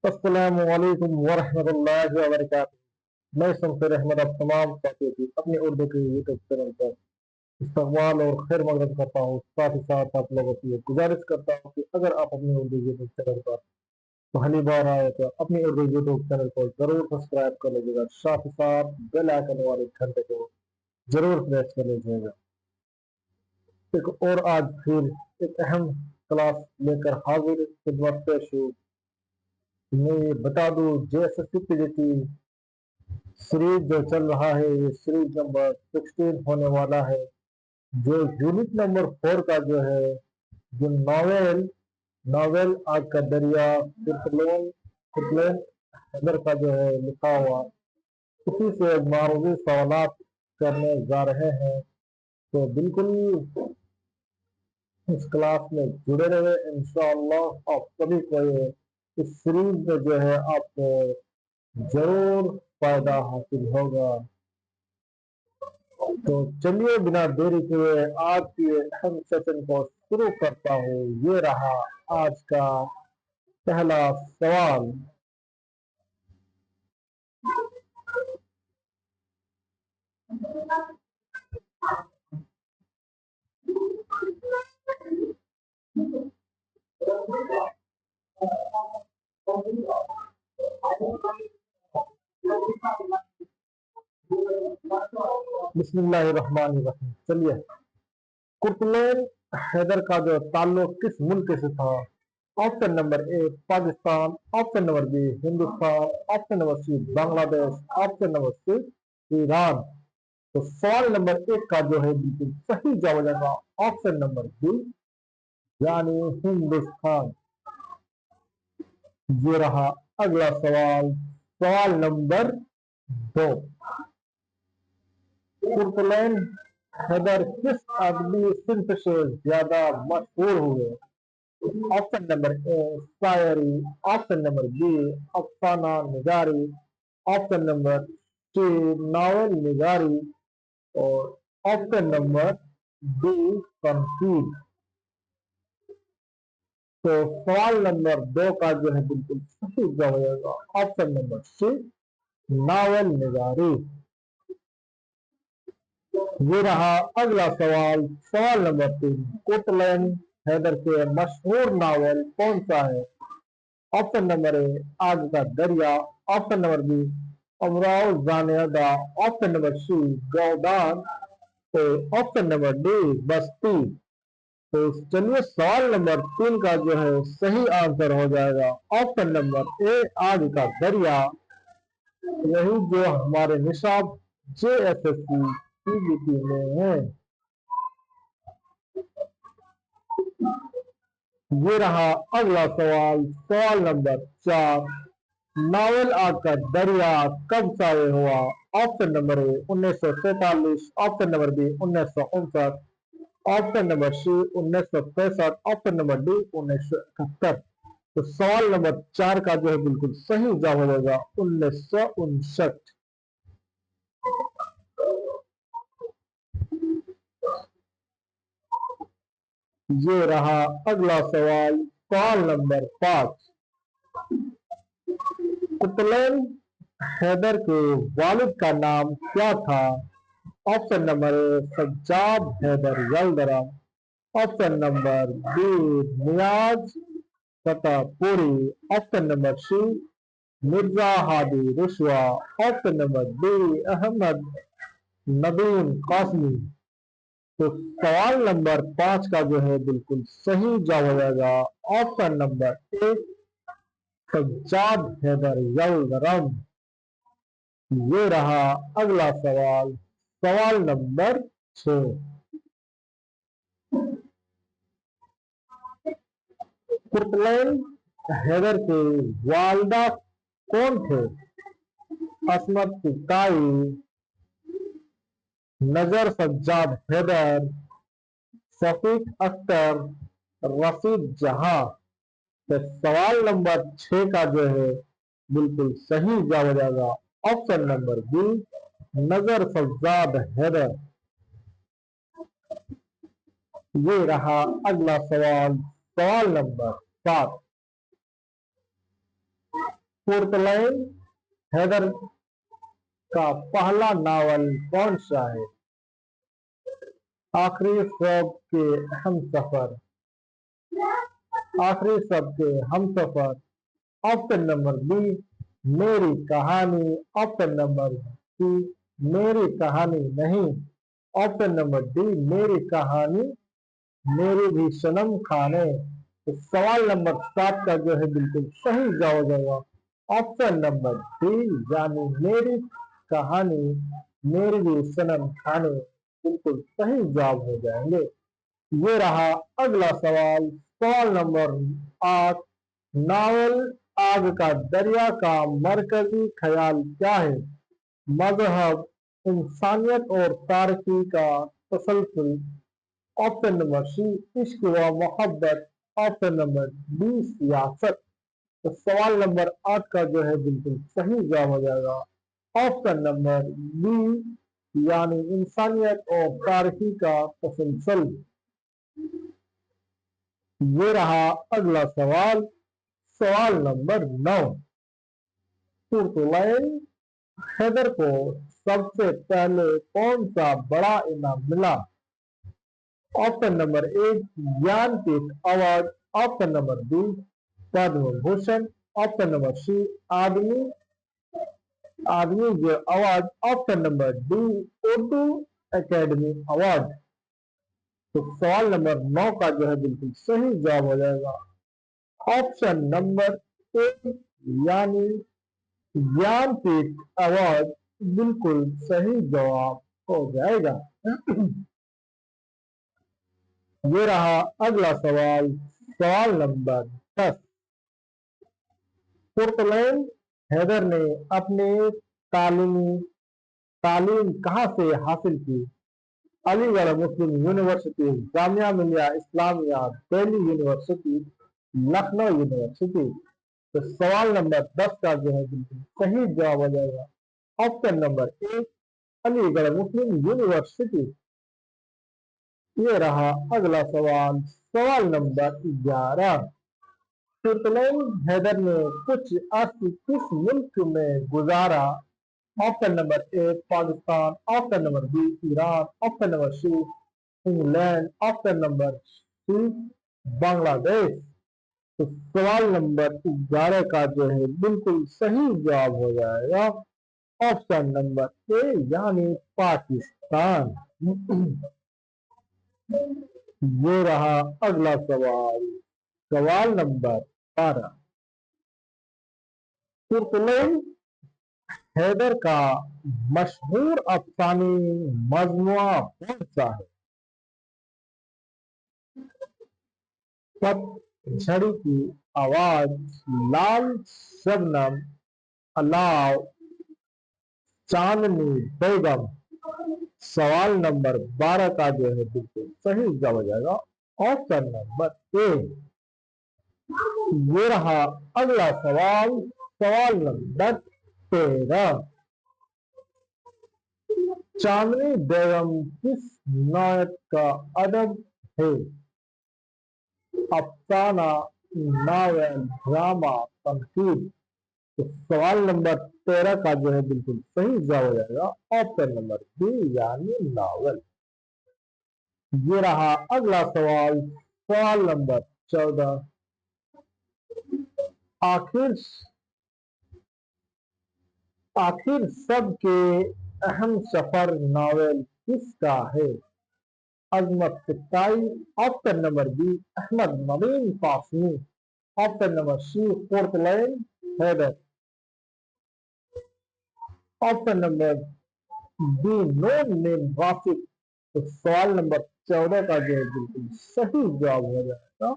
السلام علیکم ورحمۃ اللہ وبرکاتہ۔ میں شمشیر احمد آپ تمام ساتھیوں کی اپنی اردو کے یوٹیوب چینل پر استقبال اور خیر مقدم کرتا ہوں۔ ساتھ ہی ساتھ آپ لوگوں سے یہ گزارش کرتا ہوں کہ اگر آپ اپنی اردو یوٹیوب چینل پر پہلی بار آئے تو اپنی اردو یوٹیوب چینل کو ضرور سبسکرائب کر لیجیے گا، ساتھ ہی ساتھ بیل آئکن والے گھنٹے کو ضرور پریس کر لیجیے گا۔ ایک اور آج پھر ایک اہم کلاس لے کر حاضر خدمت پیش ہوں۔ میں یہ بتا دوں JSSC سیریز جو چل رہا ہے یہ سیریز نمبر 16 ہونے والا ہے، جو یونٹ نمبر 4 کا جو ہے جو ناول آگ کا دریا کرپلین حیدر کا جو ہے لکھا ہوا، اسی سے معروضی سوالات کرنے جا رہے ہیں۔ تو بالکل اس کلاس میں جڑے رہے، انشاءاللہ آپ سبھی کو اس سیریز میں جو ہے آپ کو ضرور فائدہ حاصل ہوگا۔ تو چلیے بنا دیری کیے آج کے اہم سیشن کو شروع کرتا ہوں۔ یہ رہا آج کا پہلا سوال۔ بسم اللہ الرحمن الرحیم۔ چلیے، کرپلین حیدر کا جو تعلق کس ملک سے تھا؟ Option number A Pakistan, option number B Hindustan, option number C Bangladesh, option number سی ایران۔ تو سوال نمبر 1 کا جو ہے بالکل صحیح جواب ہو جائے گا آپشن نمبر بی یعنی ہندوستان۔ یہ رہا اگلا سوال، سوال نمبر 2۔ کرپلین حیدر کس ادبی صنف سے زیادہ مشہور ہوئے؟ آپشن نمبر اے شاعری، آپشن نمبر بی افسانہ نگاری، آپشن نمبر سی ناول نگاری اور آپشن نمبر ڈی تنقید۔ تو سوال نمبر 2 کا جو ہے بالکل صحیح جواب ہو جائے گا آپشن نمبر سی ناول نگاری۔ یہ رہا اگلا سوال، سوال نمبر 3۔ کرپلین حیدر کے مشہور ناول کون سا ہے؟ آپشن نمبر اے آگ کا دریا، option number be Umrao Jaan ادا، آپشن نمبر سی گودان تو آپشن نمبر ڈی بستی۔ تو چلیے سوال نمبر 3 کا جو ہے صحیح آنسر ہو جائے گا آپشن نمبر اے آگ کا دریا، یہی جو ہمارے نصاب JSSC CBT میں ہے۔ یہ رہا اگلا سوال، سوال نمبر 4۔ ناول آگ کا دریا کب شائع ہوا؟ Option number A 1947، option number B 1959، option number C 1965، option number D 1971۔ تو سوال نمبر 4 کا جو ہے بالکل صحیح جواب ہو گا 1959۔ یہ رہا اگلا سوال، سوال نمبر 5۔ کرپلین حیدر کے والد کا نام کیا تھا؟ Option number A Sajjad Haider Yildirim, option number B Niyaz Fatehpuri, option number C Mirza Hadi Ruswa, option number D Ahmad Nadeem Qasmi. تو سوال نمبر 5 کا جو ہے بالکل صحیح جواب ہو جائے گا option number A Sajjad Haider Yildirim. یہ رہا اگلا سوال، سوال نمبر 6۔ کرپلین حیدر کے والدہ کون تھے؟ عصمت تائی، نظر سجاد حیدر، شفیق اختر، رشید جہاں۔ تو سوال نمبر 6 کا جو ہے بالکل صحیح جواب ہو جائے گا آپشن نمبر بی نظر سجاد حیدر۔ یہ رہا اگلا سوال، سوال نمبر 7۔ फोर्थ लाइन, हैदर का पहला नावल कौन सा है? आखिरी शब के हम सफर, आखिरी शब के हम सफर। ऑप्शन नंबर बी, मेरी कहानी। ऑप्शन नंबर सी, मेरी कहानी नहीं। ऑप्शन नंबर डी, मेरी कहानी मेरी भी सनम खाने। तो सवाल नंबर 7 का जो है बिल्कुल सही जवाब हो जाएगा ऑप्शन नंबर डी, यानी मेरी कहानी मेरी भी सनम खाने, बिल्कुल सही जवाब हो जाएंगे। ये रहा अगला सवाल, सवाल नंबर 8। नावल आग का दरिया का मरकजी ख्याल क्या है? मजहब, इंसानियत और तारकी का तसलसल। ऑप्शन नंबर सी, इश्क व मोहब्बत। ऑप्शन नंबर डी, सियासत। तो सवाल नंबर 8 का जो है बिल्कुल सही जवाब हो जाएगा ऑप्शन नंबर बी, यानी इंसानियत और तारकी का तसलसल। ये रहा अगला सवाल, सवाल नंबर 9। तुर्कलैन हैदर को सबसे पहले कौन सा बड़ा इनाम मिला? Option number a, Jnanpith award. Option number b, Padma Bhushan. Option number c, आदमी आदमी जो award. Option number d, Urdu academy award. तो सवाल नंबर 9 का जो है बिल्कुल सही जवाब हो जाएगा ऑप्शन नंबर ए, यानी ज्ञानपीठ अवार्ड, बिल्कुल सही जवाब हो जाएगा। ये रहा अगला सवाल, सवाल नंबर 10। तुर्कलैन हैदर ने अपने तालीमी तालीम कहाँ से हासिल की? अलीगढ़ मुस्लिम university, Jamia Millia Islamia, Delhi university, Lucknow university. तो सवाल नंबर 10 का जो है बिल्कुल सही जवाब हो जाएगा ऑप्शन नंबर ए, अलीगढ़ मुस्लिम यूनिवर्सिटी। ये रहा अगला सवाल, सवाल नंबर 11। तुर्कलैन हैदर ने कुछ अर्थ किस मुल्क में गुजारा? Option number a, Pakistan. Option number b, Iran. Option number c, England. Option number c, Bangladesh. तो सवाल नंबर 11 का जो है बिल्कुल सही जवाब हो जाएगा ऑप्शन नंबर ए, यानी पाकिस्तान। ये रहा अगला सवाल, सवाल नंबर 12। तुर्कलैन हैदर का मशहूर अफसानी मजमुआ कौन सा है? पतझड़ी की आवाज, लाल शबनम, अलाव, चांदनी बेगम। सवाल नंबर 12 का जो है बिल्कुल सही जवाब हो जाएगा ऑप्शन नंबर ए। ये रहा अगला सवाल, सवाल नंबर 13। चांदनी बेगम किस नायक का अदब है? अफसाना, नावल, ड्रामा, तनकीद। तो सवाल नंबर 13 का जो है बिल्कुल सही जवाब हो जाएगा ऑप्शन नंबर बी, यानी नावल। ये रहा अगला सवाल, सवाल नंबर 14। आखिर आखिर सबके अहम सफर नावल किसका है? अजमत सिपाही। Option number B, Ahmad Naveen Qasmi. Option number C, तुर्कलैन हैदर। ऑप्शन नंबर बी, नून नेम वासिफ। तो सवाल नंबर 14 का जो है बिल्कुल सही जवाब हो जाएगा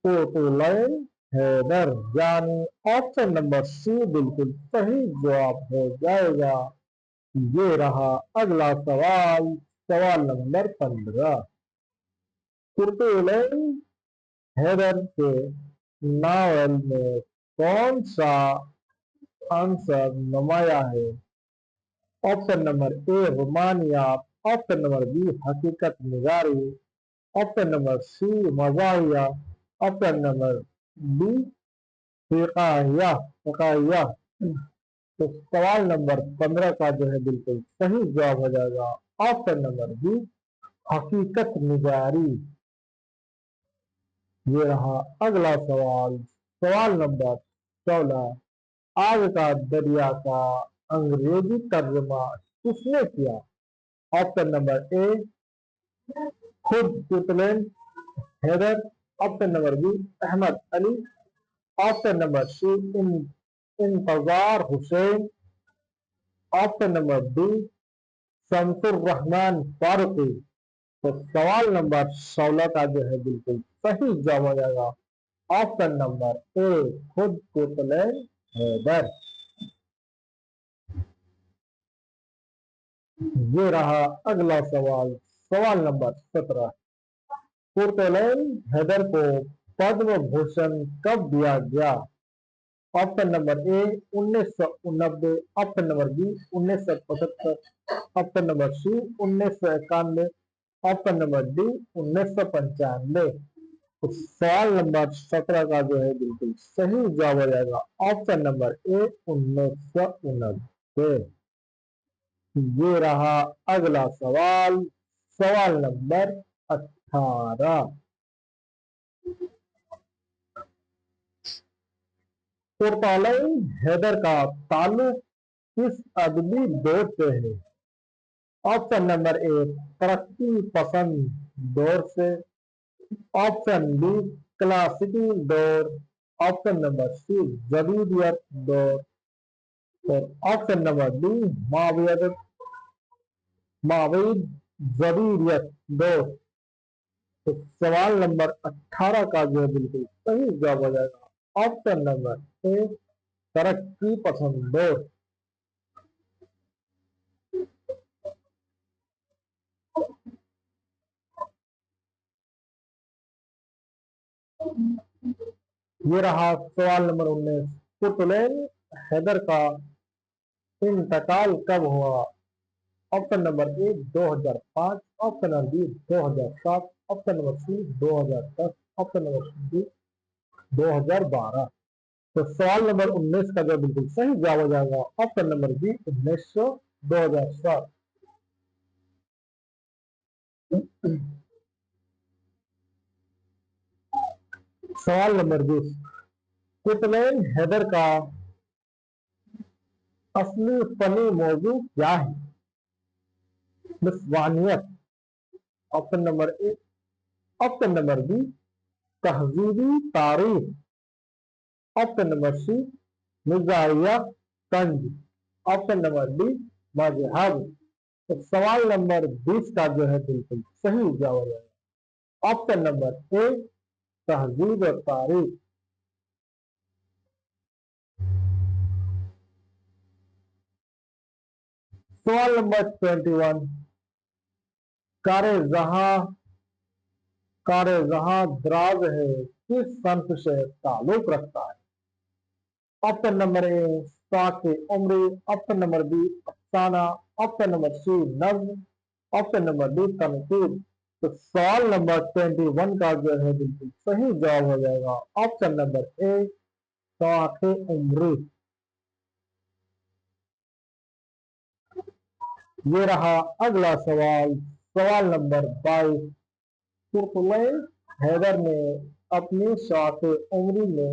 तुर्कलैन हैदर, यानी ऑप्शन नंबर सी बिल्कुल सही जवाब हो जाएगा। ये रहा अगला सवाल, सवाल नंबर 15। तुर्कलैन हैदर के नावल में कौन सा आंसर नुमाया है? ऑप्शन नंबर ए, रोमानियात। ऑप्शन नंबर बी, हकीकत निगारी। ऑप्शन नंबर सी, मजाहिया। ऑप्शन नंबर डी, फिकाहिया, फिकाहिया। तो सवाल नंबर 15 का जो है बिल्कुल सही जवाब हो जाएगा ऑप्शन नंबर बी, हकीकत निगारी। ये रहा अगला सवाल, सवाल नंबर 16, आग का दरिया का अंग्रेजी तर्जुमा किसने किया? ऑप्शन नंबर ए, खुद कुतलैन Hyder. Option number B, Ahmad Ali. Option number C, Intezar Hussain. Option number D, Shamsur Rahman Faruqi. तो सवाल नंबर 16 का जो है बिल्कुल सही जवाब हो जाएगा ऑप्शन नंबर ए, खुद कुतलैन हैदर। ये रहा अगला सवाल, सवाल नंबर 17, कुतलैन हैदर को पद्म भूषण कब दिया गया? Option number a, 1989। Option number b, 1975। Option number c, 1991। Option number d, 1995। तो सवाल नंबर 17 का जो है बिल्कुल सही जवाब हो जाएगा ऑप्शन नंबर ए, 1990। ये रहा अगला सवाल, सवाल नंबर 18, कुतलैन हैदर का ताल्लुक किस अदबी दौर से है? ऑप्शन नंबर ए, तरक्की पसंद दौर से। ऑप्शन बी, क्लासिकी दौर। ऑप्शन नंबर सी, जदीदियत दौर। और ऑप्शन नंबर डी, मावियत मावीद जदीदियत दौर। तो सवाल नंबर 18 का जो है बिल्कुल सही जवाब हो जाएगा ऑप्शन नंबर ए, तरक्की पसंद दौर। ये रहा सवाल नंबर 19, कुतलैन हैदर का इंतकाल कब हुआ? Option number a, 2005। Option number b, 2007। Option number c, 2010। Option number d, 2012। तो सवाल नंबर 19 का जो बिल्कुल सही जवाब हो जाएगा ऑप्शन नंबर बी, 2007। सवाल नंबर 20, कुतलैन हैदर का असली फनी मौजू क्या है? निस्वानियत। Option number A. Option number B, तहजीबी तारीफ। ऑप्शन नंबर सी, मिजाहिया तंज। ऑप्शन नंबर डी, मजहब। तो सवाल नंबर 20 का जो है बिल्कुल सही जवाब है ऑप्शन नंबर ए, तहजीब और तारीफ। सवाल नंबर 21, कारे जहां कारे जहां दराज है किस संत से ताल्लुक रखता है? ऑप्शन नंबर ए, साके उमरी। ऑप्शन नंबर बी, अफसाना। ऑप्शन नंबर सी, नज्म। ऑप्शन नंबर डी, तनकीद। तो सवाल नंबर 21 का जो है बिल्कुल सही जवाब हो जाएगा ऑप्शन नंबर ए, साके उमरी। ये रहा अगला सवाल, सवाल नंबर 22, कुतलैन हैदर ने अपनी साके उमरी में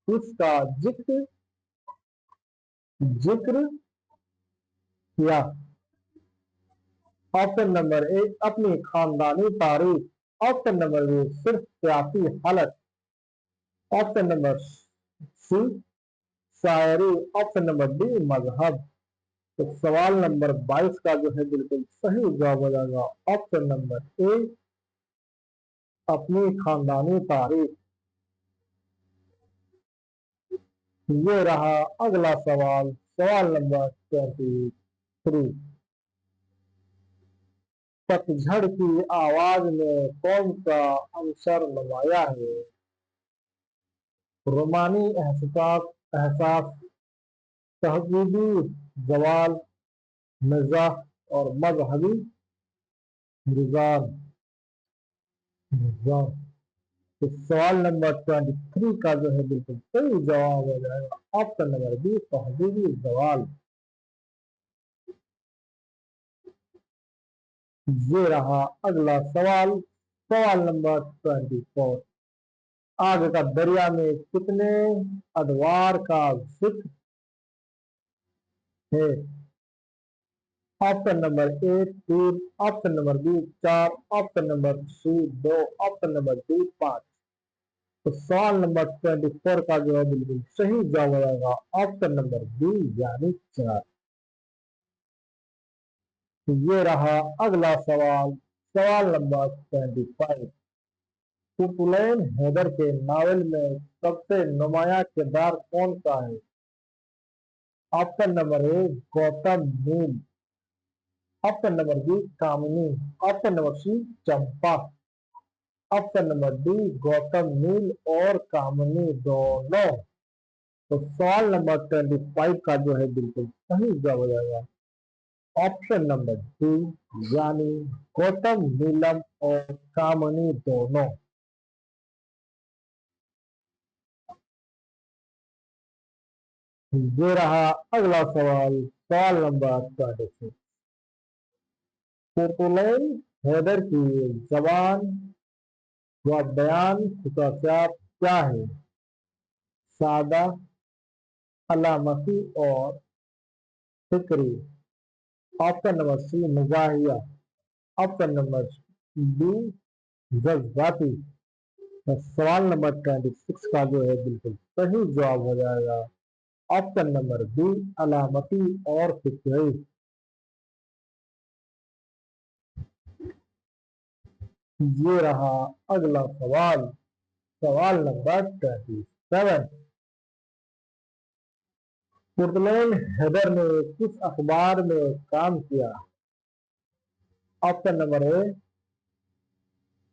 किसका जिक्र जिक्र किया? ऑप्शन नंबर ए, अपनी खानदानी तारीफ। ऑप्शन नंबर बी, सिर्फ सियासी हालत। ऑप्शन नंबर सी, शायरी। ऑप्शन नंबर डी, मजहब। तो सवाल नंबर 22 का जो है बिल्कुल सही जवाब हो जाएगा ऑप्शन नंबर ए, अपनी खानदानी तारीफ। ये रहा अगला सवाल, सवाल नंबर 23, पतझड़ की आवाज में कौन सा अंसर नुमाया है? रोमानी एहसास एहसास, तहजीबी जवाल, मिजाज और मजहबी रुझान। रुझान। तो सवाल नंबर 23 का जो है बिल्कुल सही जवाब हो जाएगा ऑप्शन नंबर बी, तहजीबी सवाल। ये रहा अगला सवाल, सवाल नंबर 24। आग का दरिया में कितने अदवार का जिक्र है? Option number a 3, option number b 4, option number c 2, option number d 5। तो सवाल नंबर 24 का जो है बिल्कुल सही जवाब आएगा ऑप्शन नंबर बी यानी 4। तो ये रहा अगला सवाल, सवाल नंबर 25। तुतुलैन हैदर के नावल में सबसे नुमाया किरदार कौन सा है? Option number A Gautam Neel, option number B Kamini, option number C Champa, option number D Gautam Neel और कामिनी दोनों। तो सवाल नंबर 25 का जो है बिल्कुल सही जवाब हो जाएगा ऑप्शन नंबर डी यानी गौतम नीलम और कामिनी दोनों। ये रहा अगला सवाल, सवाल नंबर 26। तुतुलैन हैदर की जबान व बयान खसूसियात क्या है? सादा, अलामती और फिक्री, ऑप्शन नंबर सी मजाहिया, ऑप्शन नंबर बी जज्बाती। तो सवाल नंबर 26 का जो है बिल्कुल सही जवाब हो जाएगा ऑप्शन नंबर बी अलामती और फिक्री। ये रहा अगला सवाल, सवाल नंबर 27। तुतुलैन हैदर ने किस अखबार में काम किया? Option number A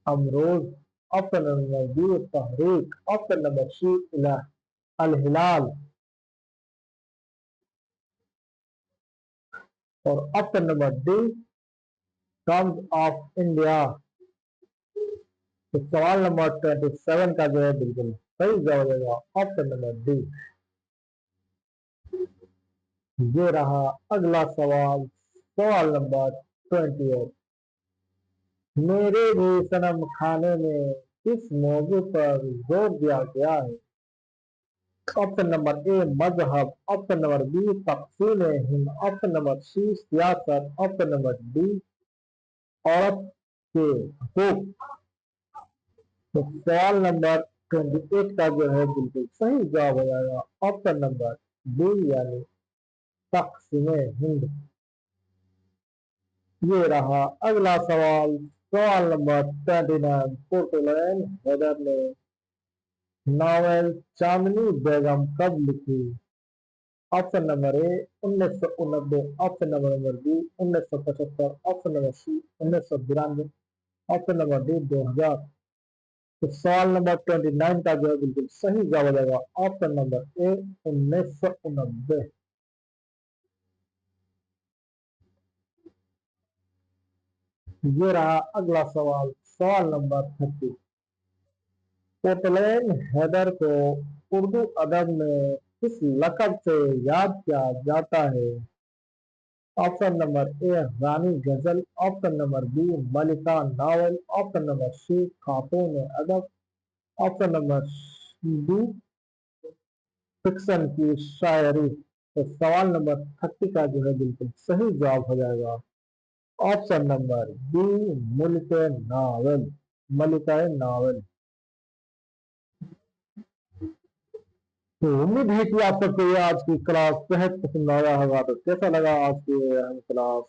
Imroz, option number B Tahreek, option number C Al Hilal और option number D Times of India. तो सवाल नंबर 27 का जो है बिल्कुल सही जवाब होगा ऑप्शन नंबर डी। ये रहा अगला सवाल, सवाल नंबर 28। मेरे भी सनम खाने में किस मौजू पर जोर दिया गया है? ऑप्शन नंबर ए मजहब, ऑप्शन नंबर बी तकसीम हिंद, ऑप्शन नंबर सी सियासत, ऑप्शन नंबर डी औरत के हकूक। तो सवाल नंबर 28 का जो है बिल्कुल सही जवाब हो जाएगा ऑप्शन नंबर बी यानी तकसीम हिंद। ये रहा अगला सवाल, सवाल नंबर 29। तुतुलैन हैदर ने नावल चांदनी बेगम कब लिखी? Option number a 1989, option number b 1975, option number c 1992, option number d 2000। तो सवाल नंबर 29 का जो है बिल्कुल सही जवाब हो जाएगा ऑप्शन नंबर ए 1990। ये रहा अगला सवाल, सवाल नंबर 30। तुतुलैन हैदर को उर्दू अदब में किस लक़ब से याद किया जाता है? ऑप्शन नंबर ए रानी गजल, ऑप्शन नंबर बी मलिका नावल, ऑप्शन नंबर सी खातून अदब, ऑप्शन नंबर डी फिक्शन की शायरी। तो सवाल नंबर 30 का जो है बिल्कुल सही जवाब हो जाएगा ऑप्शन नंबर बी मुल्क नावल, मलिका नावल। तो उम्मीद है कि आप सबको ये आज की क्लास बेहद पसंद आया होगा। तो कैसा लगा आज की क्लास?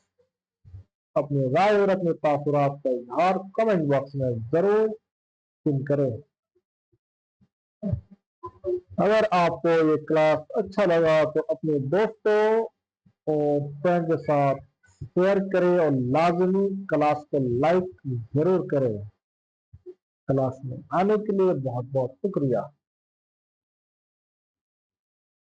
अपनी राय और अपने तासुरात का इजहार कमेंट बॉक्स में जरूर पिन करें। अगर आपको ये क्लास अच्छा लगा तो अपने दोस्तों और फ्रेंड के साथ शेयर करें और लाजमी क्लास को लाइक जरूर करें। क्लास में आने के लिए बहुत बहुत शुक्रिया।